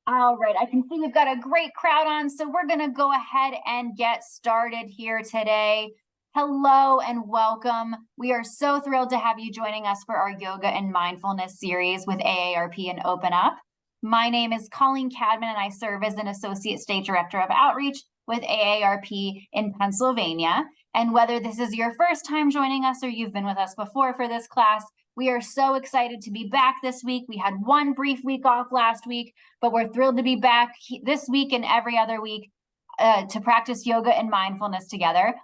All right, I can see we've got a great crowd on, so we're going to go ahead and get started here today. Hello and welcome. We are so thrilled to have you joining us for our yoga and mindfulness series with AARP and Open Up. My name is Colleen Cadman, and I serve as an Associate State Director of Outreach with AARP in Pennsylvania. And whether this is your first time joining us or you've been with us before for this class, we are so excited to be back this week. We had one brief week off last week, but we're thrilled to be back this week and every other week to practice yoga and mindfulness together.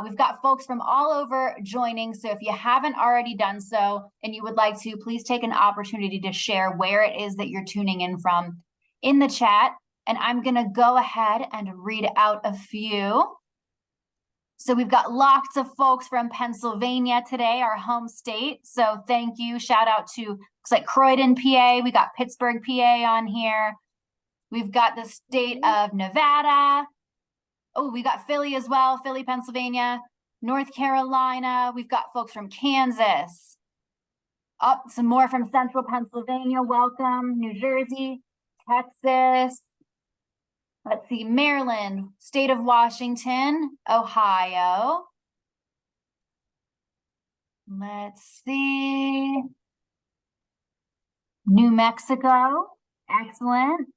We've got folks from all over joining, so if you haven't already done so and you would like to, please take an opportunity to share where it is that you're tuning in from in the chat. And I'm going to go ahead and read out a few. So we've got lots of folks from Pennsylvania today, our home state. So thank you. Shout out to, looks like Croydon, PA. We got Pittsburgh, PA on here. We've got the state of Nevada. Oh, we got Philly as well, Philly, Pennsylvania, North Carolina. We've got folks from Kansas. Up, some more from Central Pennsylvania. Welcome. New Jersey, Texas. Let's see, Maryland, state of Washington, Ohio. Let's see. New Mexico, excellent.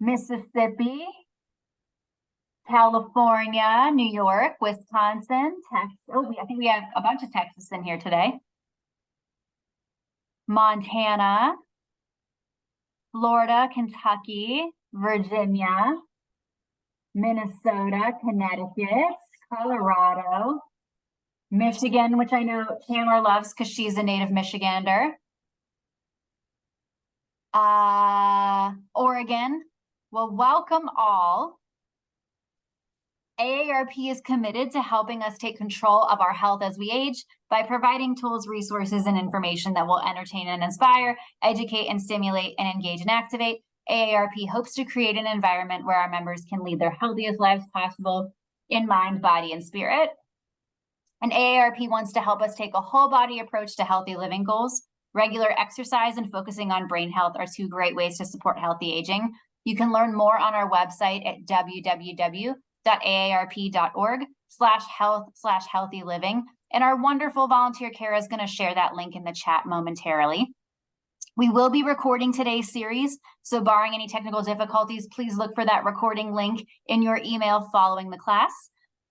Mississippi, California, New York, Wisconsin, Texas. Oh, I think we have a bunch of Texas in here today. Montana, Florida, Kentucky, Virginia, Minnesota, Connecticut, Colorado, Michigan, which I know Chandler loves because she's a native Michigander. Oregon. Well, welcome all. AARP is committed to helping us take control of our health as we age by providing tools, resources, and information that will entertain and inspire, educate and stimulate, and engage and activate. AARP hopes to create an environment where our members can lead their healthiest lives possible in mind, body, and spirit. And AARP wants to help us take a whole body approach to healthy living goals. Regular exercise and focusing on brain health are two great ways to support healthy aging. You can learn more on our website at www.aarp.org/health/healthy living. And our wonderful volunteer Kara is going to share that link in the chat momentarily. We will be recording today's series, so barring any technical difficulties, please look for that recording link in your email following the class.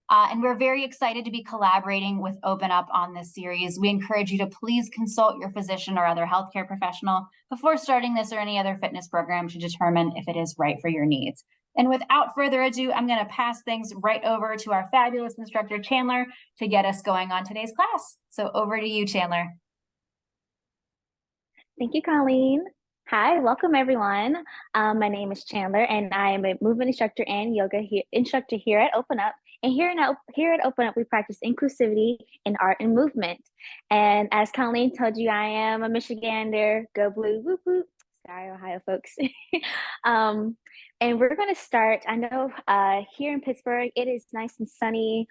And we're very excited to be collaborating with Open Up on this series. We encourage you to please consult your physician or other healthcare professional before starting this or any other fitness program to determine if it is right for your needs. And without further ado, I'm going to pass things right over to our fabulous instructor, Chandler, to get us going on today's class. So over to you, Chandler. Thank you, Colleen. Hi, welcome everyone. My name is Chandler, and I am a movement instructor and yoga instructor here at Open Up. And here at Open Up, we practice inclusivity in art and movement. And as Colleen told you, I am a Michigander. Go Blue, whoop whoop. Sorry, Ohio folks. And we're going to start. I know here in Pittsburgh, it is nice and sunny,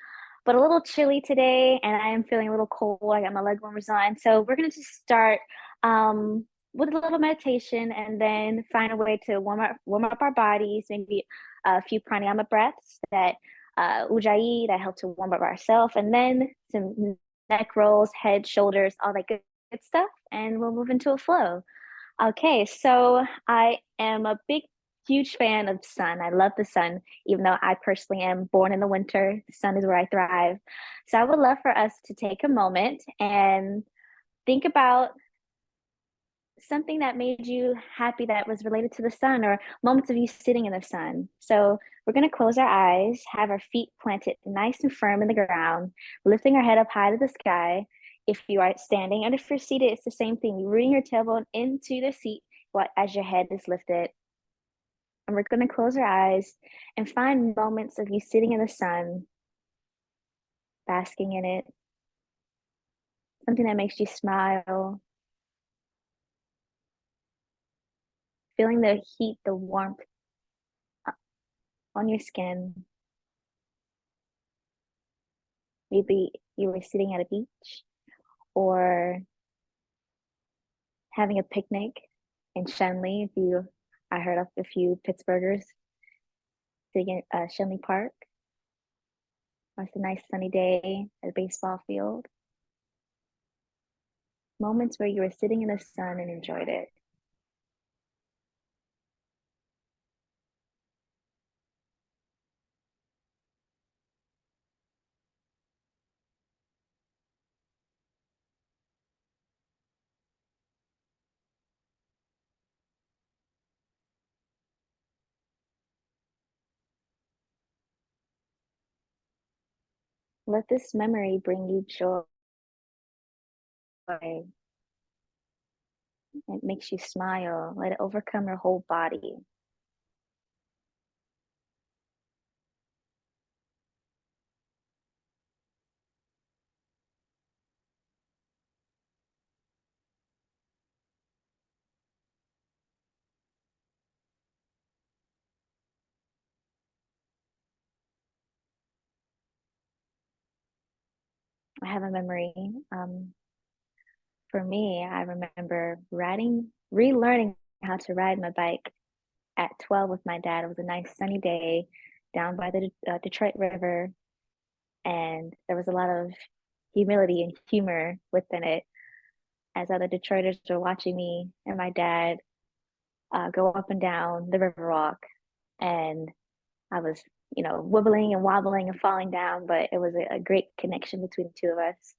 but a little chilly today, and I am feeling a little cold. I got my leg warmers on. So we're going to just start with a little meditation, and then find a way to warm up our bodies, maybe a few pranayama breaths that ujjayi that help to warm up ourselves, and then some neck rolls, head, shoulders, all that good stuff, and we'll move into a flow. Okay, so I am a huge fan of sun. I love the sun, even though I personally am born in the winter. The sun is where I thrive. So I would love for us to take a moment and think about something that made you happy that was related to the sun, or moments of you sitting in the sun. So we're going to close our eyes, have our feet planted nice and firm in the ground, lifting our head up high to the sky. If you are standing, and if you're seated, it's the same thing. You're rooting your tailbone into the seat as your head is lifted. And we're going to close our eyes and find moments of you sitting in the sun, basking in it. Something that makes you smile. Feeling the heat, the warmth on your skin. Maybe you were sitting at a beach or having a picnic in Shenley if you I heard of a few Pittsburghers singing Shinley Park. It's a nice sunny day at a baseball field. Moments where you were sitting in the sun and enjoyed it. Let this memory bring you joy. It makes you smile. Let it overcome your whole body. I have a memory. For me, I remember relearning how to ride my bike at 12 with my dad. It was a nice sunny day down by the Detroit River, and there was a lot of humility and humor within it as other Detroiters were watching me and my dad go up and down the river walk. And I was, wobbling and wobbling and falling down, but it was a great connection between the two of us.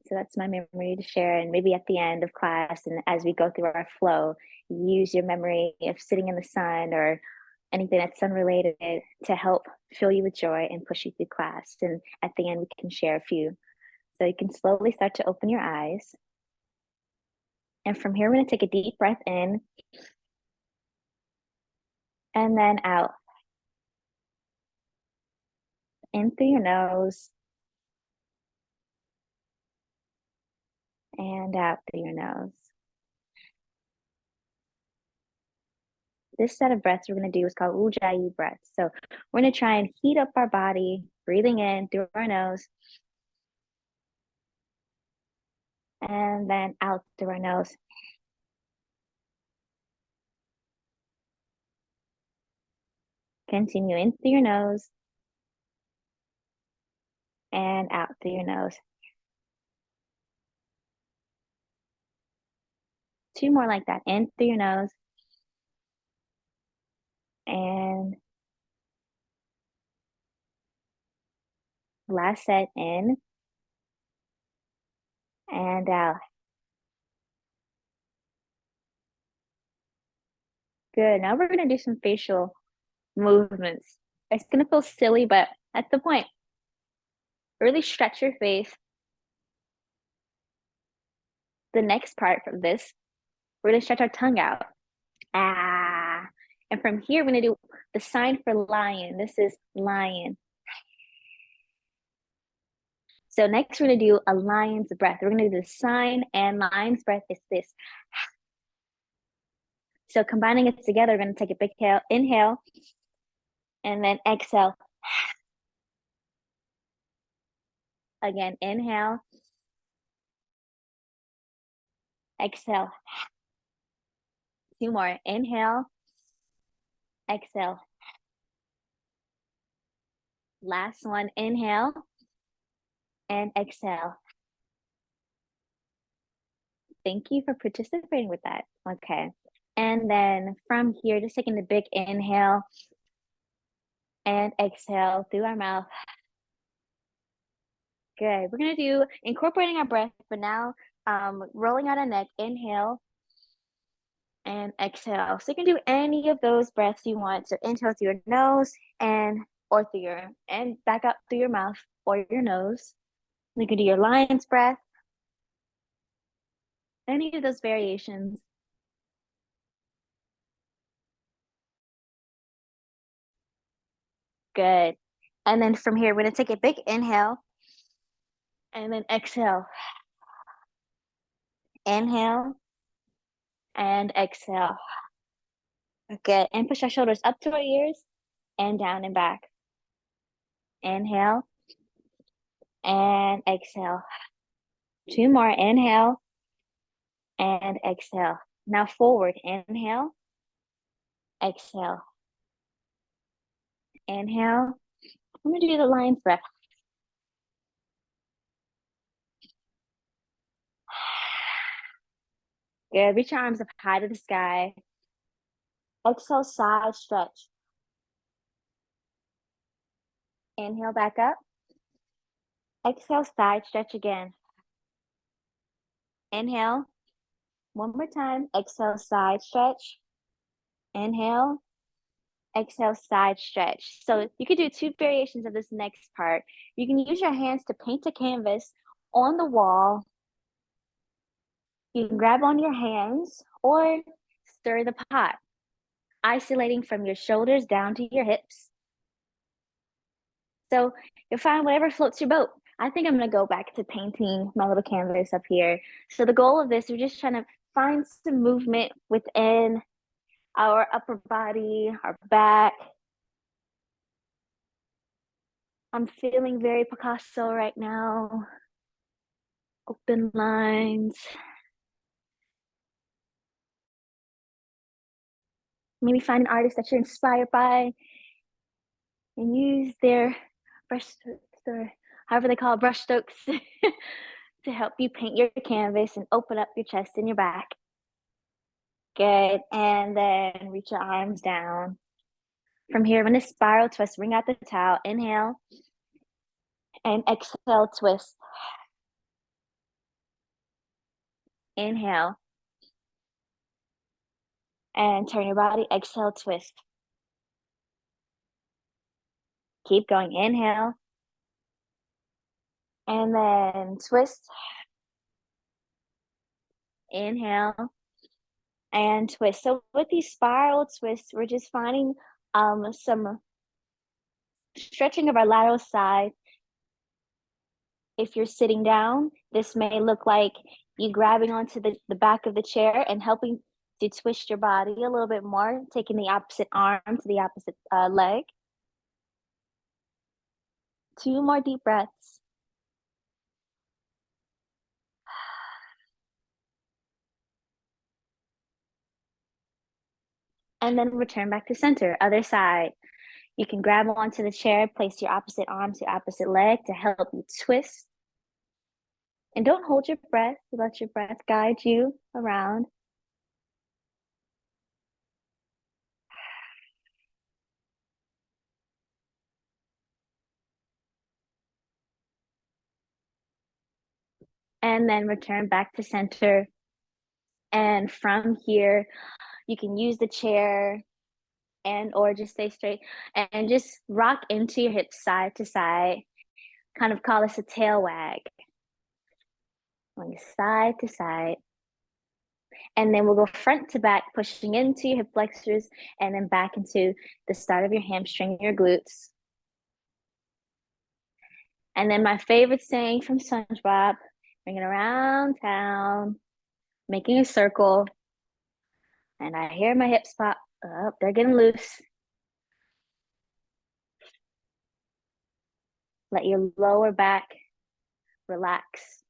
So that's my memory to share. And maybe at the end of class, and as we go through our flow, use your memory of sitting in the sun or anything that's sun related to help fill you with joy and push you through class. And at the end, we can share a few. So you can slowly start to open your eyes. And from here, we're going to take a deep breath in and then out. In through your nose and out through your nose. This set of breaths we're going to do is called Ujjayi breaths. So we're going to try and heat up our body, breathing in through our nose and then out through our nose. Continue in through your nose and out through your nose. Two more like that. In through your nose and last set in and out. Good. Now we're going to do some facial movements. It's going to feel silly, but that's the point. Really stretch your face. The next part from this, we're going to stretch our tongue out. Ah. And from here, we're going to do the sign for lion. This is lion. So next, we're going to do a lion's breath. We're going to do the sign and lion's breath is this. So combining it together, we're going to take a big inhale, and then exhale. Again, inhale, exhale. Two more. Inhale, exhale. Last one, inhale and exhale. Thank you for participating with that. Okay. And then from here, just taking the big inhale and exhale through our mouth. Good. We're going to do incorporating our breath, but now rolling out our neck. Inhale and exhale. So you can do any of those breaths you want. So inhale through your nose and back up through your mouth or your nose. You can do your lion's breath. Any of those variations. Good. And then from here, we're going to take a big inhale and then exhale. Inhale and exhale. Good. And push our shoulders up to our ears and down and back. Inhale and exhale. Two more. Inhale and exhale. Now forward, inhale, exhale, inhale. I'm gonna do the lion's breath. Good, reach your arms up high to the sky. Exhale, side stretch. Inhale back up. Exhale, side stretch again. Inhale, one more time. Exhale, side stretch. Inhale, exhale, side stretch. So you could do two variations of this next part. You can use your hands to paint a canvas on the wall. You can grab on your hands or stir the pot, isolating from your shoulders down to your hips. So you'll find whatever floats your boat. I think I'm gonna go back to painting my little canvas up here. So the goal of this, we're just trying to find some movement within our upper body, our back. I'm feeling very Picasso right now. Open lines. Maybe find an artist that you're inspired by and use their brush strokes or however they call it, brush strokes to help you paint your canvas and open up your chest and your back. Good. And then reach your arms down. From here, I'm going to spiral twist. Wring out the towel. Inhale. And exhale, twist. Inhale. And turn your body. Exhale, twist. Keep going. Inhale. And then twist. Inhale. And twist. So with these spiral twists, we're just finding some stretching of our lateral side. If you're sitting down, this may look like you grabbing onto the back of the chair and helping to twist your body a little bit more, taking the opposite arm to the opposite leg. 2 more deep breaths. And then return back to center, other side. You can grab onto the chair, place your opposite arm to opposite leg to help you twist. And don't hold your breath, let your breath guide you around. And then return back to center. And from here, you can use the chair and or just stay straight and just rock into your hips side to side. Kind of call this a tail wag. Going side to side. And then we'll go front to back, pushing into your hip flexors and then back into the start of your hamstring, your glutes. And then my favorite saying from SpongeBob, bring it around town, making a circle. And I hear my hips pop up, they're getting loose. Let your lower back relax.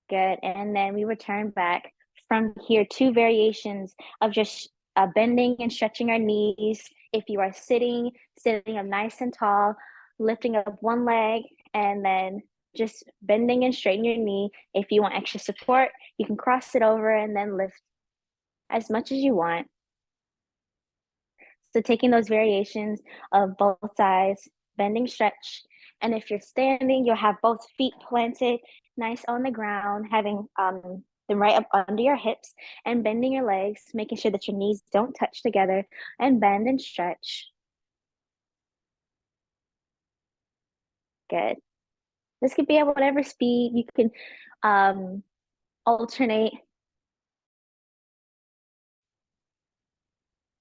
Good. And then we return back from here, 2 variations of just bending and stretching our knees. If you are sitting up nice and tall, lifting up one leg and then just bending and straightening your knee. If you want extra support, you can cross it over and then lift as much as you want. So taking those variations of both sides, bending, stretch. And if you're standing, you'll have both feet planted nice on the ground, having them right up under your hips and bending your legs, making sure that your knees don't touch together and bend and stretch. Good. This could be at whatever speed. You can alternate.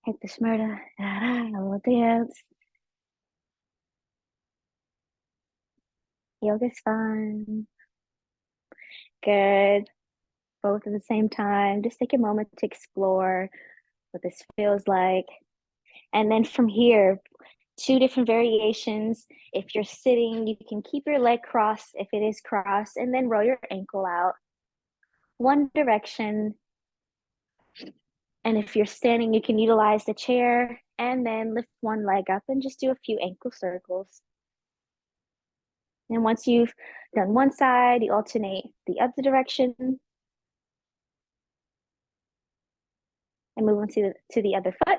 Hit the smurda, a little dance. Yoga's fun. Good. Both at the same time. Just take a moment to explore what this feels like. And then from here, 2 different variations. If you're sitting, you can keep your leg crossed if it is crossed, and then roll your ankle out. One direction, And if you're standing, you can utilize the chair and then lift one leg up and just do a few ankle circles. And once you've done one side, you alternate the other direction and move on to the other foot.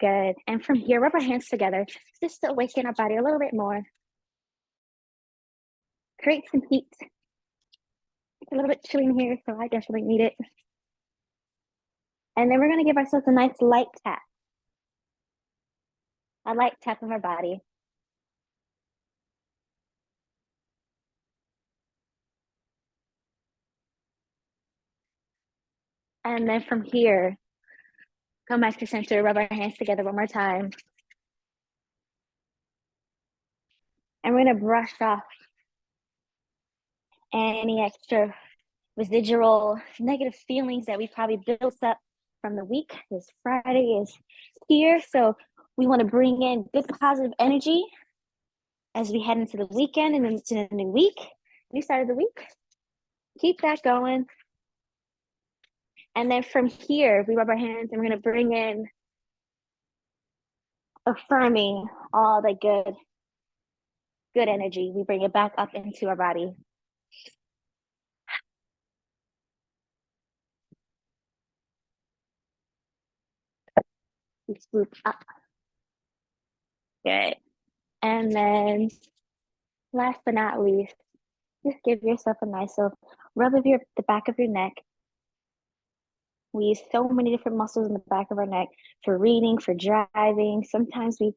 Good. And from here, rub our hands together just to awaken our body a little bit more. Create some heat. It's a little bit chilly in here, so I definitely need it. And then we're going to give ourselves a nice light tap. A light tap of our body. And then from here, come back to center, rub our hands together one more time. And we're going to brush off any extra residual negative feelings that we probably built up from the week. This Friday is here, so we want to bring in good positive energy as we head into the weekend and into the new week, new start of the week. Keep that going. And then from here, we rub our hands and we're going to bring in affirming all the good energy. We bring it back up into our body. We swoop up. Good. And then last but not least, just give yourself a nice little rub of the back of your neck. We use so many different muscles in the back of our neck for reading, for driving. Sometimes we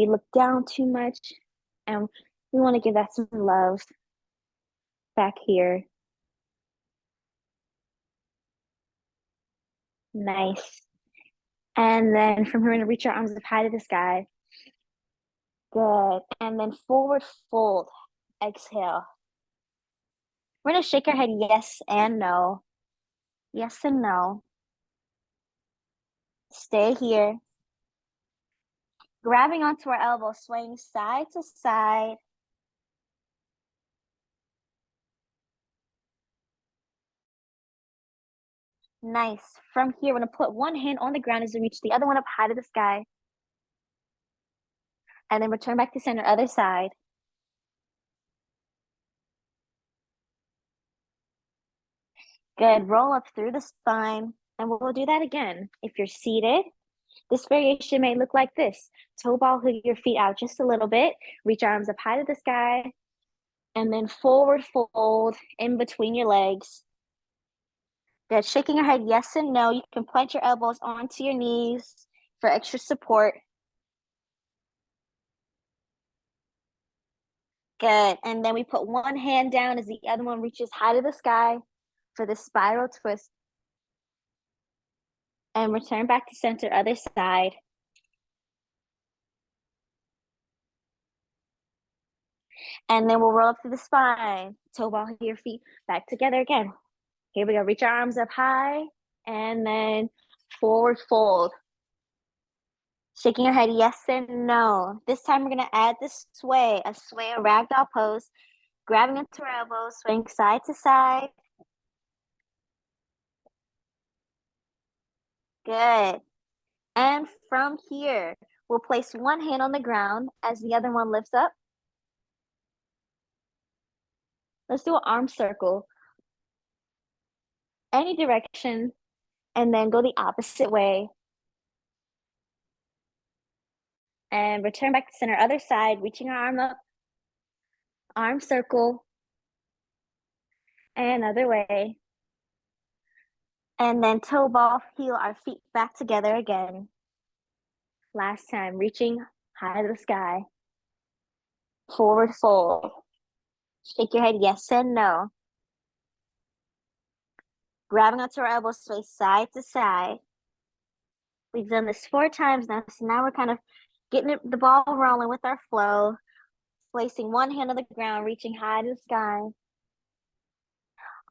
look down too much, and we want to give that some love back here. Nice. And then from here, we're going to reach our arms up high to the sky. Good. And then forward fold. Exhale. We're going to shake our head yes and no. Yes and no. Stay here. Grabbing onto our elbows, swaying side to side. Nice. From here, we're going to put one hand on the ground as we reach the other one up high to the sky. And then return back to center, other side. Good. Roll up through the spine. And we'll do that again. If you're seated, this variation may look like this. Toe ball, hook your feet out just a little bit. Reach your arms up high to the sky. And then forward fold in between your legs. Good. Shaking your head yes and no. You can plant your elbows onto your knees for extra support. Good. And then we put one hand down as the other one reaches high to the sky for the spiral twist. And return back to center, other side. And then we'll roll up through the spine. Toe ball your feet back together again. Here we go. Reach our arms up high and then forward fold. Shaking your head yes and no. This time we're going to add this sway, a ragdoll pose. Grabbing into our elbows, swaying side to side. Good. And from here, we'll place one hand on the ground as the other one lifts up. Let's do an arm circle. Any direction, and then go the opposite way. And return back to center, other side, reaching our arm up. Arm circle. And other way. And then toe ball, heel our feet back together again. Last time, reaching high to the sky. Forward fold. Shake your head yes and no. Grabbing onto our elbows, sway side to side. We've done this 4 times now, so now we're kind of getting the ball rolling with our flow. Placing one hand on the ground, reaching high to the sky.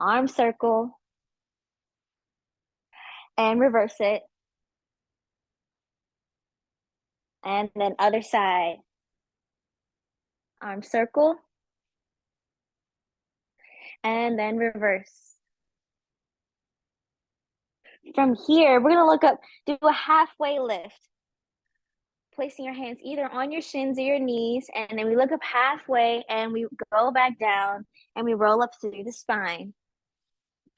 Arm circle. And reverse it. And then other side. arm circle, and then reverse. From here, we're gonna look up, do a halfway lift, placing your hands either on your shins or your knees, and then we look up halfway and we go back down and we roll up through the spine.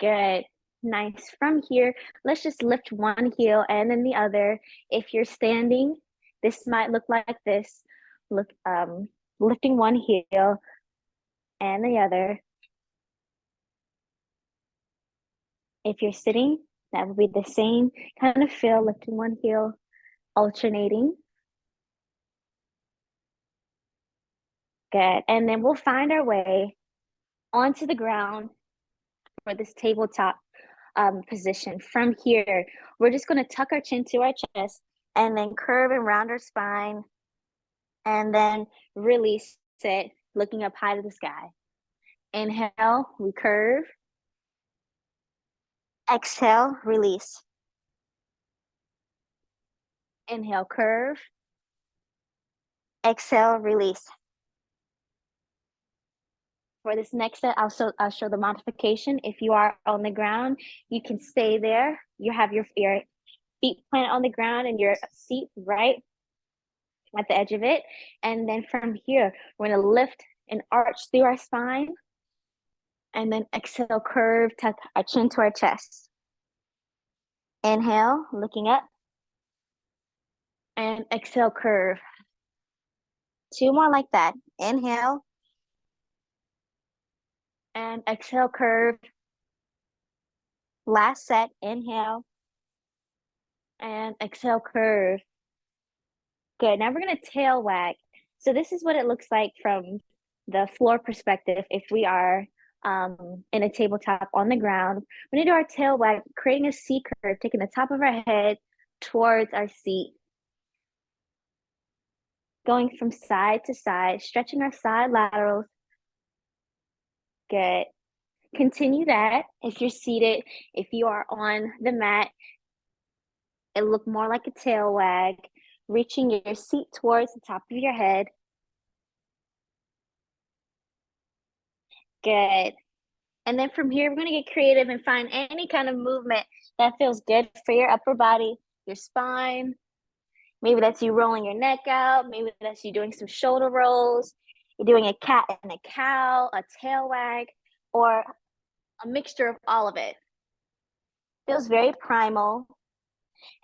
Good. Nice. From here, let's just lift one heel and then the other. If you're standing, this might look like this. Look, lifting one heel and the other. If you're sitting, that would be the same kind of feel, lifting one heel, alternating. Good. And then we'll find our way onto the ground for this tabletop position. From here, we're just going to tuck our chin to our chest and then curve and round our spine and then release it, looking up high to the sky. Inhale, we curve. Exhale, release. Inhale, curve. Exhale, release. For this next set, I'll show the modification. If you are on the ground, you can stay there. You have your feet planted on the ground and your seat right at the edge of it. And then from here, we're gonna lift and arch through our spine. And then exhale, curve, tuck our chin to our chest. Inhale, looking up. And exhale, curve. Two more like that. Inhale. And exhale, curve. Last set, inhale. And exhale, curve. Good. Now we're going to tail wag. So this is what it looks like from the floor perspective if we are in a tabletop on the ground. We're going to do our tail wag, creating a C curve, taking the top of our head towards our seat. Going from side to side, stretching our side laterals. Good. Continue that. If you're seated, if you are on the mat, it look more like a tail wag, reaching your seat towards the top of your head. Good. And then from here, we're going to get creative and find any kind of movement that feels good for your upper body, your spine. Maybe that's you rolling your neck out. Maybe that's you doing some shoulder rolls. You're doing a cat and a cow, a tail wag, or a mixture of all of it. Feels very primal.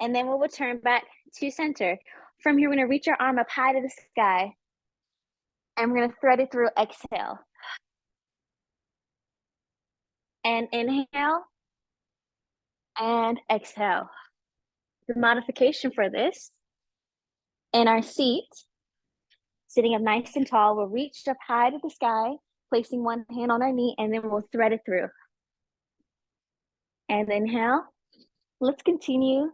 And then we'll return back to center. From here, we're going to reach our arm up high to the sky. And we're going to thread it through. Exhale. And inhale. And exhale. The modification for this, in our seat, sitting up nice and tall, we'll reach up high to the sky, placing one hand on our knee, and then we'll thread it through. And inhale. Let's continue.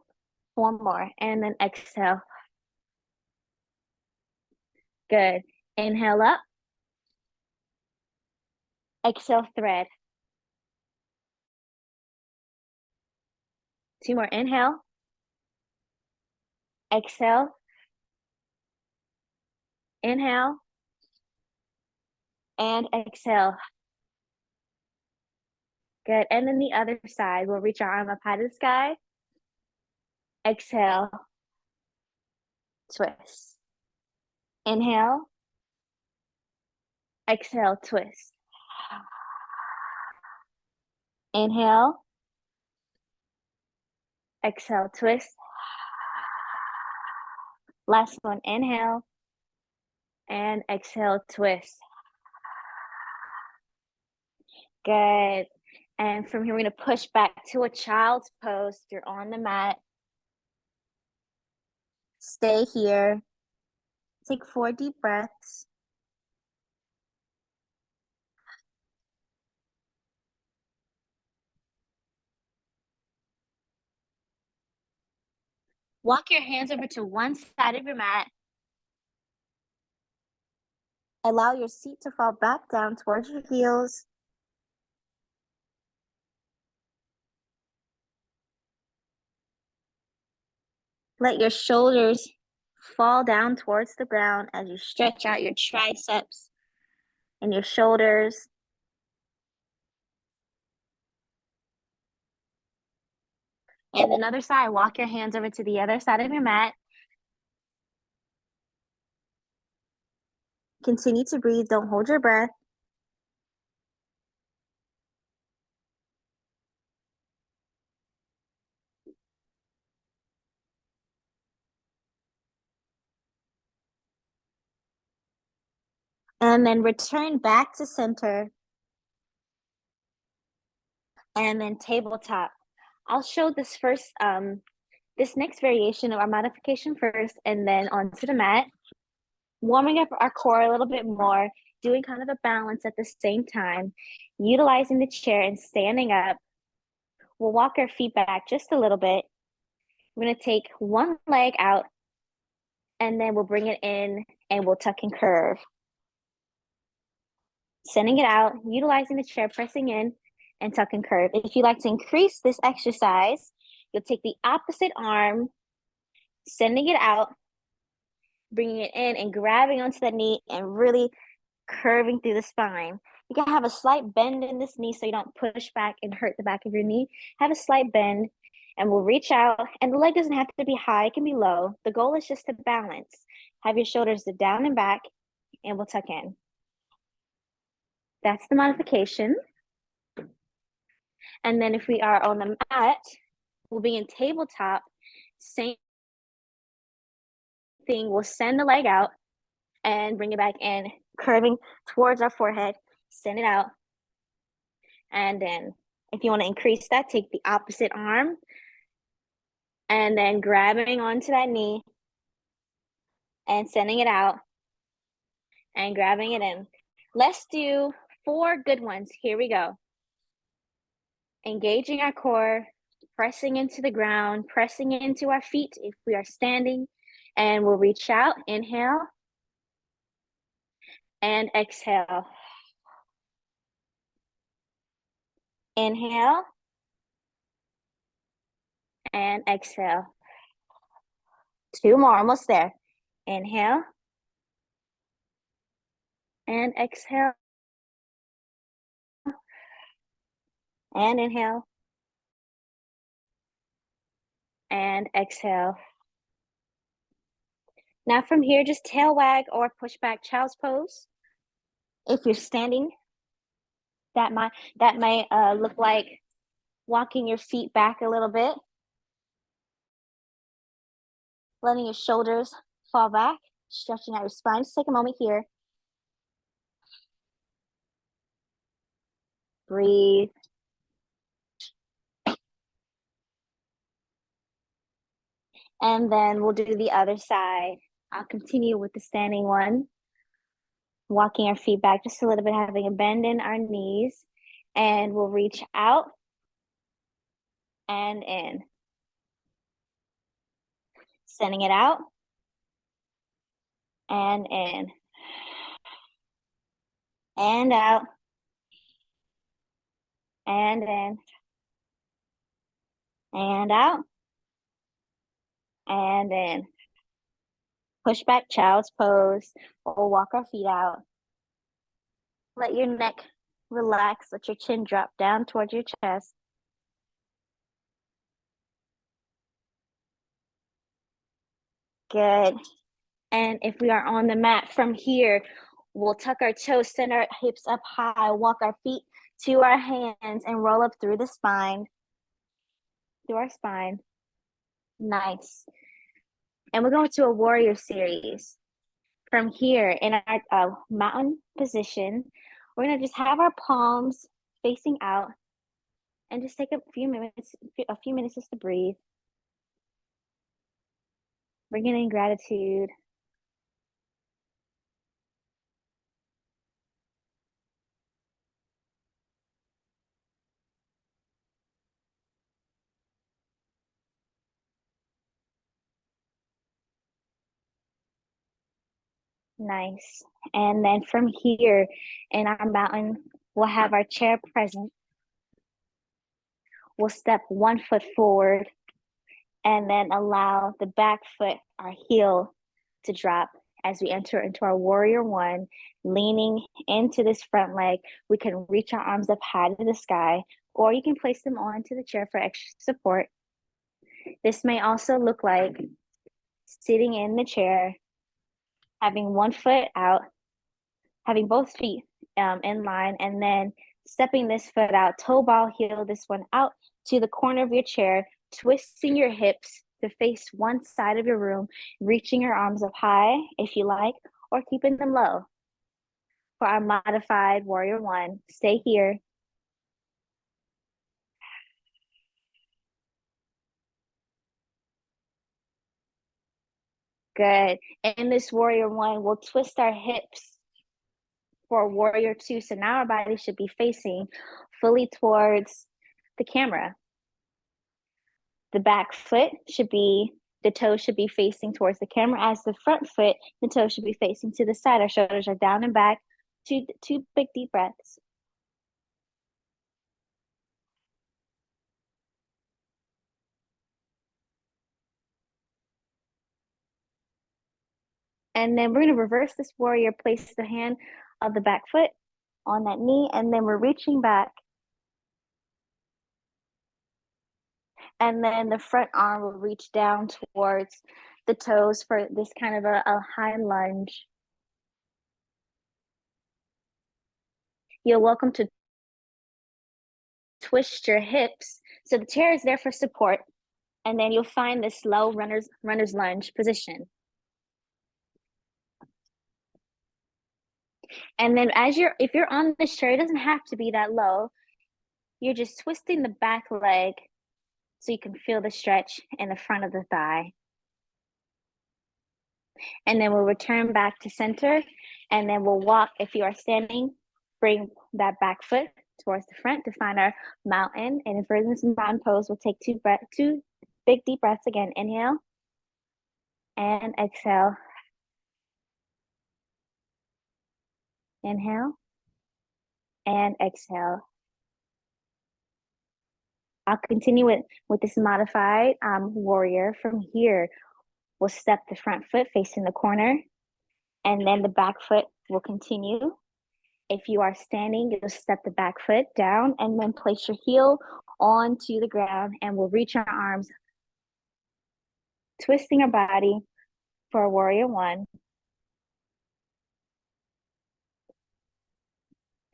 One more. And then exhale. Good. Inhale up. Exhale, thread. Two more. Inhale. Exhale. Inhale. And exhale. Good. And then the other side, we'll reach our arm up high to the sky. Exhale. Twist. Inhale. Exhale, twist. Inhale. Exhale, twist. Last one. Inhale. And exhale, twist. Good. And from here, we're going to push back to a child's pose. If you're on the mat, stay here. Take 4 deep breaths. Walk your hands over to one side of your mat. Allow your seat to fall back down towards your heels. Let your shoulders fall down towards the ground as you stretch out your triceps, and your shoulders. And then other side, walk your hands over to the other side of your mat. Continue to breathe, don't hold your breath. And then return back to center. And then tabletop. I'll show this first, this next variation of our modification first, and then onto the mat. Warming up our core a little bit more, doing kind of a balance at the same time, utilizing the chair and standing up. We'll walk our feet back just a little bit. We're gonna take one leg out, and then we'll bring it in and we'll tuck and curve. Sending it out, utilizing the chair, pressing in and tuck and curve. If you'd like to increase this exercise, you'll take the opposite arm, sending it out, bringing it in and grabbing onto the knee and really curving through the spine. You can have a slight bend in this knee so you don't push back and hurt the back of your knee. Have a slight bend and we'll reach out, and the leg doesn't have to be high, it can be low. The goal is just to balance. Have your shoulders down and back, and we'll tuck in. That's the modification. And then if we are on the mat, we'll be in tabletop. Same thing, we'll send the leg out and bring it back in, curving towards our forehead, send it out. And then if you want to increase that, take the opposite arm and then grabbing onto that knee and sending it out and grabbing it in. Let's do 4 good ones. Here we go. Engaging our core, pressing into the ground, pressing into our feet if we are standing, and we'll reach out, inhale, and exhale. Inhale, and exhale. 2 more, almost there. Inhale, and exhale, and inhale, and exhale. Now from here, just tail wag or push back child's pose. If you're standing, that might look like walking your feet back a little bit, letting your shoulders fall back, stretching out your spine. Just take a moment here. Breathe. And then we'll do the other side. I'll continue with the standing one. Walking our feet back just a little bit, having a bend in our knees. And we'll reach out and in. Sending it out and in. And out and in. And out and in. Push back child's pose, or walk our feet out. Let your neck relax, let your chin drop down towards your chest. Good. And if we are on the mat from here, we'll tuck our toes, send our hips up high, walk our feet to our hands, and roll up through the spine, through our spine. Nice. And we're going to a warrior series. From here, in our mountain position, we're gonna just have our palms facing out and just take a few minutes just to breathe. Bringing in gratitude. Nice. And then from here in our mountain, we'll have our chair present. We'll step 1 foot forward and then allow the back foot, our heel, to drop. as we enter into our warrior one, leaning into this front leg. We can reach our arms up high to the sky, or you can place them onto the chair for extra support. This may also look like sitting in the chair, having one foot out, having both feet in line, and then stepping this foot out, toe ball heel this one out to the corner of your chair, twisting your hips to face one side of your room, reaching your arms up high if you like, or keeping them low. For our modified warrior one, stay here. Good. In this warrior one, we'll twist our hips for warrior two. So now our body should be facing fully towards the camera. The back foot should be, the toes should be facing towards the camera, as the front foot, the toes should be facing to the side. Our shoulders are down and back. Two big deep breaths. And then we're going to reverse this warrior, place the hand of the back foot on that knee, and then we're reaching back. And then the front arm will reach down towards the toes for this kind of a high lunge. You're welcome to twist your hips. So the chair is there for support. And then you'll find this low runner's lunge position. And then if you're on this chair, it doesn't have to be that low. You're just twisting the back leg so you can feel the stretch in the front of the thigh. And then we'll return back to center, and then we'll walk. If you are standing, bring that back foot towards the front to find our mountain. And if we're in this mountain pose, we'll take two big deep breaths again. Inhale and exhale. Inhale and exhale. I'll continue with this modified warrior. From here, we'll step the front foot facing the corner, and then the back foot will continue. If you are standing, you'll step the back foot down and then place your heel onto the ground, and we'll reach our arms, twisting our body for a warrior one.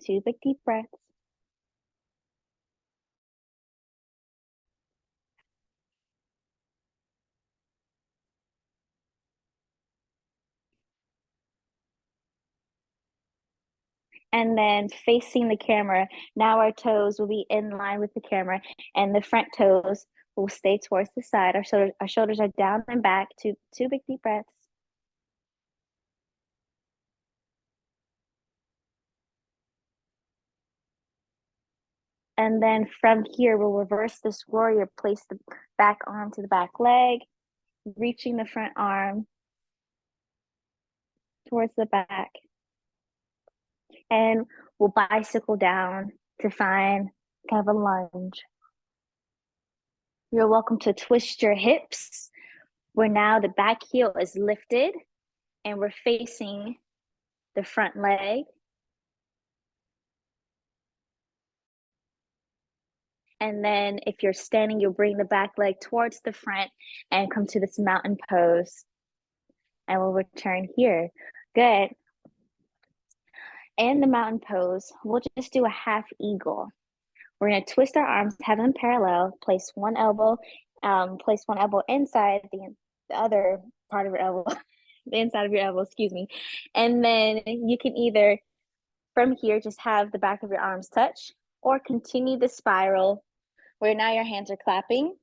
Two big deep breaths. And then facing the camera, now our toes will be in line with the camera, and the front toes will stay towards the side. Our shoulders are down and back. Two big deep breaths. And then from here, we'll reverse this warrior, place the back arm to the back leg, reaching the front arm towards the back. And we'll bicycle down to find kind of a lunge. You're welcome to twist your hips, where now the back heel is lifted and we're facing the front leg. And then if you're standing, you'll bring the back leg towards the front and come to this mountain pose. And we'll return here. Good. In the mountain pose, we'll just do a half eagle. We're going to twist our arms, have them parallel, place one elbow inside the other part of your elbow, the inside of your elbow, excuse me. And then you can either, from here, just have the back of your arms touch, or continue the spiral where now your hands are clapping.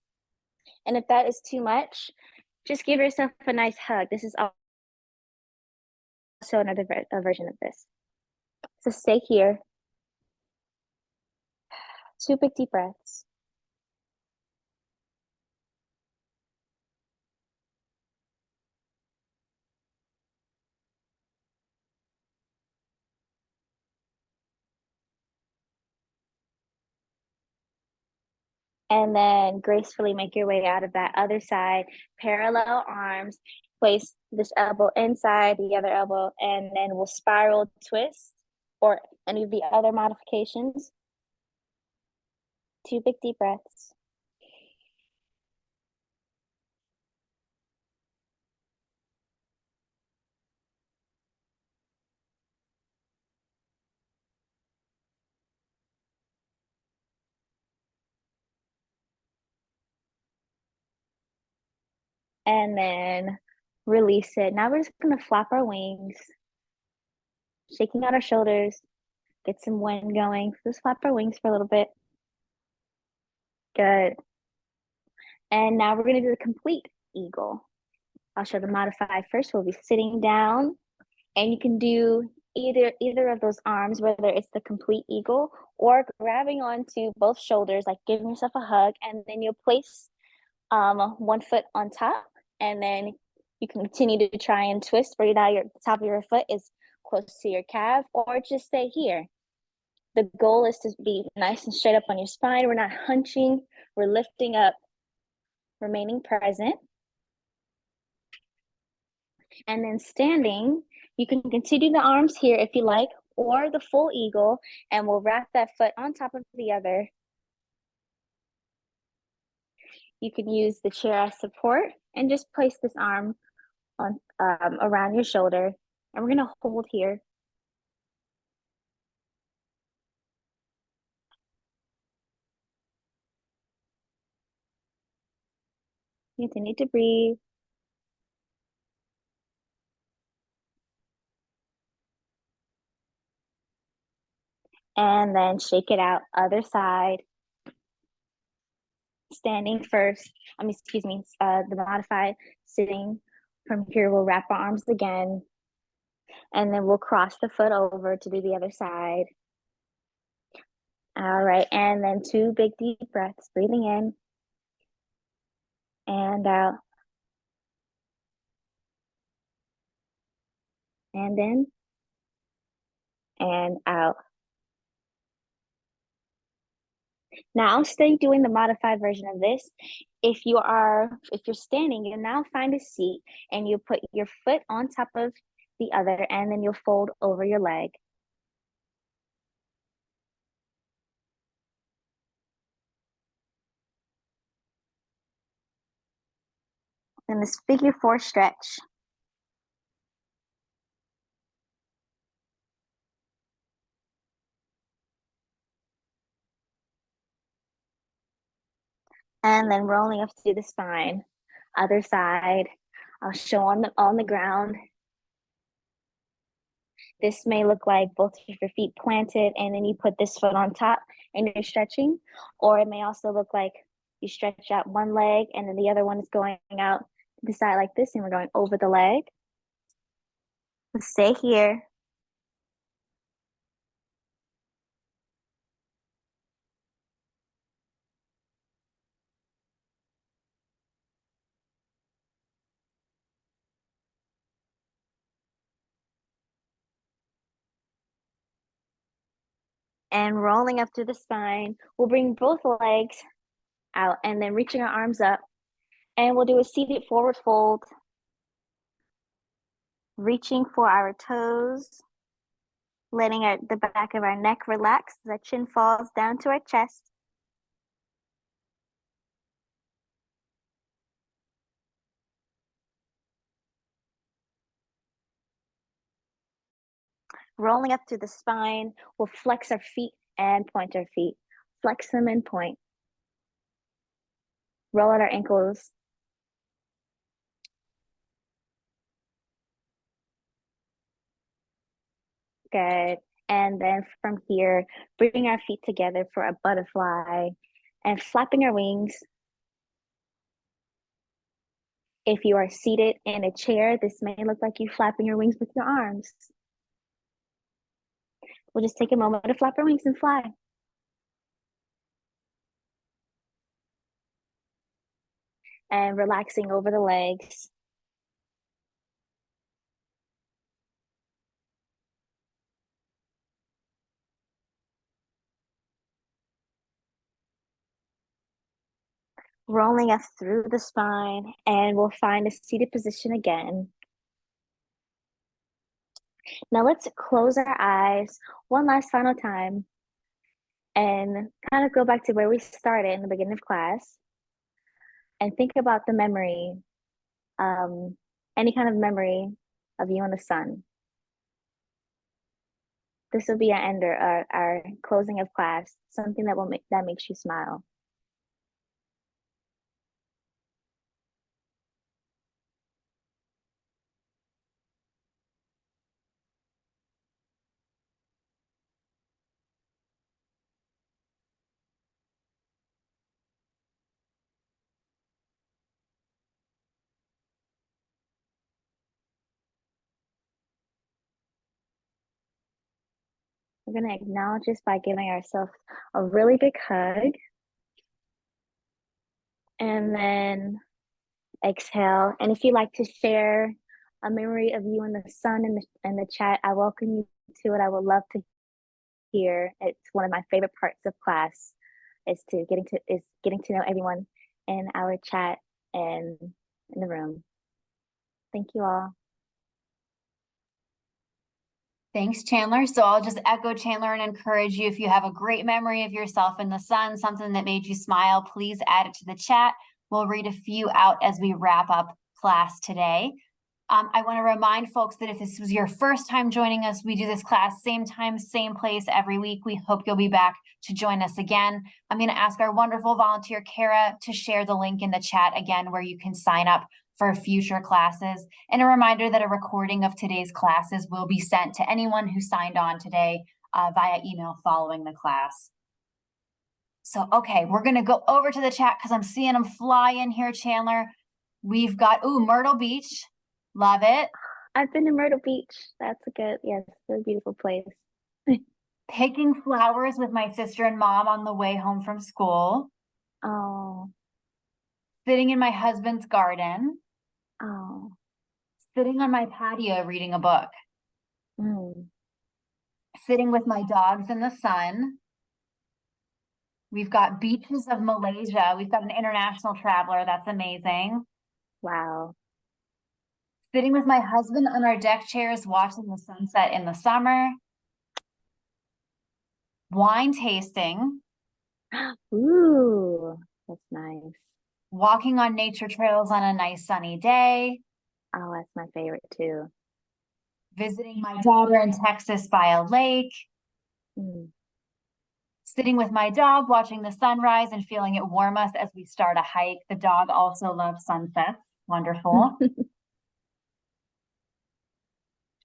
And if that is too much, just give yourself a nice hug. This is also another version of this. So stay here. Two big deep breaths. And then gracefully make your way out of that other side. Parallel arms, Place this elbow inside the other elbow, and then we'll spiral twist or any of the other modifications. 2 big deep breaths. And then release it. Now we're just gonna flap our wings, shaking out our shoulders, get some wind going. Just flap our wings for a little bit. Good. And now we're gonna do the complete eagle. I'll show the modified first. We'll be sitting down, and you can do either of those arms, whether it's the complete eagle or grabbing onto both shoulders, like giving yourself a hug, and then you'll place one foot on top, and then you can continue to try and twist where now your the top of your foot is close to your calf, or just stay here. The goal is to be nice and straight up on your spine. We're not hunching, we're lifting up, remaining present. And then standing, you can continue the arms here if you like, or the full eagle, and we'll wrap that foot on top of the other. You can use the chair as support and just place this arm on around your shoulder. And we're gonna hold here. Continue to breathe. And then shake it out, other side. Standing first, excuse me, the modified sitting. From here, we'll wrap our arms again. And then we'll cross the foot over to do the other side. All right, and then 2 big deep breaths, breathing in and out. And in and out. Now stay doing the modified version of this. If you're standing, you now find a seat and you put your foot on top of the other, and then you'll fold over your leg. And this figure 4 stretch. And then rolling up to the spine. Other side. I'll show on the ground. This may look like both of your feet planted, and then you put this foot on top and you're stretching. Or it may also look like you stretch out one leg and then the other one is going out to the side like this, and we're going over the leg. Stay here. And rolling up through the spine. We'll bring both legs out and then reaching our arms up. And we'll do a seated forward fold. Reaching for our toes. Letting the back of our neck relax as our chin falls down to our chest. Rolling up through the spine, we'll flex our feet and point our feet. Flex them and point. Roll out our ankles. Good. And then from here, bringing our feet together for a butterfly and flapping our wings. If you are seated in a chair, this may look like you flapping your wings with your arms. We'll just take a moment to flap our wings and fly. And relaxing over the legs. rolling us through the spine, and we'll find a seated position again. Now let's close our eyes one last final time and kind of go back to where we started in the beginning of class and think about the memory, any kind of memory of you and the sun. This will be our ender, our closing of class, something that makes you smile. We're going to acknowledge this by giving ourselves a really big hug. And then exhale. And if you'd like to share a memory of you and the sun in the chat, I welcome you to it. I would love to hear. It's one of my favorite parts of class is getting to know everyone in our chat and in the room. Thank you all. Thanks, Chandler. So I'll just echo Chandler and encourage you, if you have a great memory of yourself in the sun, something that made you smile, please add it to the chat. We'll read a few out as we wrap up class today. I want to remind folks that if this was your first time joining us, we do this class same time, same place every week. We hope you'll be back to join us again. I'm going to ask our wonderful volunteer, Kara, to share the link in the chat again, where you can sign up for future classes. And a reminder that a recording of today's classes will be sent to anyone who signed on today via email following the class. So, okay, we're going to go over to the chat because I'm seeing them fly in here, Chandler. We've got, Myrtle Beach. Love it. I've been to Myrtle Beach. That's yes, a beautiful place. Picking flowers with my sister and mom on the way home from school. Oh. Sitting in my husband's garden. Oh. Sitting on my patio reading a book. Sitting with my dogs in the sun. We've got beaches of Malaysia. We've got an international traveler. That's amazing. Wow. Sitting with my husband on our deck chairs, watching the sunset in the summer. Wine tasting. Ooh, that's nice. Walking on nature trails on a nice sunny day. Oh, that's my favorite too. Visiting my daughter in Texas by a lake. Sitting with my dog, watching the sunrise and feeling it warm us as we start a hike. The dog also loves sunsets. Wonderful.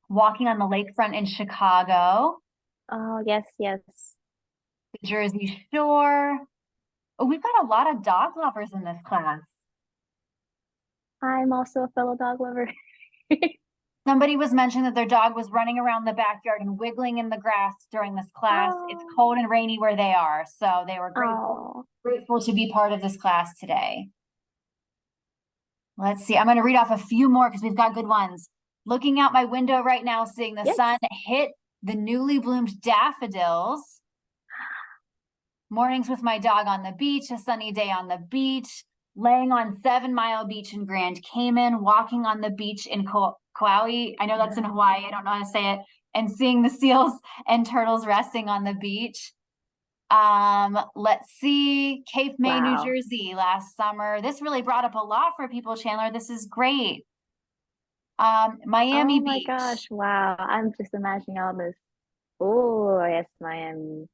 Walking on the lakefront in Chicago. Oh, yes, yes. The Jersey Shore. Oh, we've got a lot of dog lovers in this class. I'm also a fellow dog lover. Somebody was mentioning that their dog was running around the backyard and wiggling in the grass during this class. Oh. It's cold and rainy where they are, so they were grateful to be part of this class today. Let's see. I'm going to read off a few more because we've got good ones. Looking out my window right now, seeing the sun hit the newly bloomed daffodils. Mornings with my dog on the beach, a sunny day on the beach, laying on 7 Mile Beach in Grand Cayman, walking on the beach in Kauai. I know that's in Hawaii. I don't know how to say it. And seeing the seals and turtles resting on the beach. Let's see. Cape May, New Jersey last summer. This really brought up a lot for people, Chandler. This is great. Miami Beach. Oh my gosh, wow. I'm just imagining all this. Oh, yes, Miami.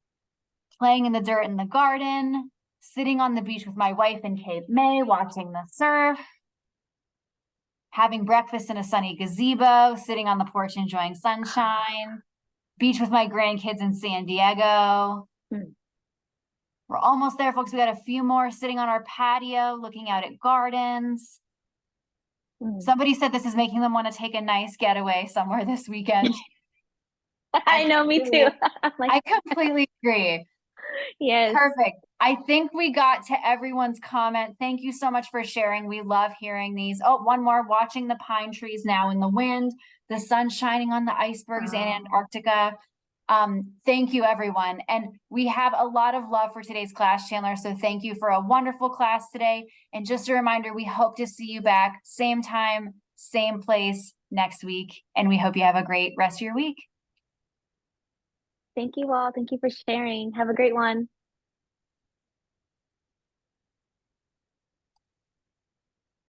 Playing in the dirt in the garden, sitting on the beach with my wife in Cape May, watching the surf, having breakfast in a sunny gazebo, sitting on the porch enjoying sunshine, beach with my grandkids in San Diego. We're almost there, folks. We got a few more. Sitting on our patio, looking out at gardens. Somebody said this is making them want to take a nice getaway somewhere this weekend. I know, me too. I completely agree. Yes. Perfect. I think we got to everyone's comment. Thank you so much for sharing. We love hearing these. Oh, one more. Watching the pine trees now in the wind, the sun shining on the icebergs in Antarctica. Thank you, everyone. And we have a lot of love for today's class, Chandler. So thank you for a wonderful class today. And just a reminder, we hope to see you back same time, same place next week. And we hope you have a great rest of your week. Thank you all. Thank you for sharing. Have a great one.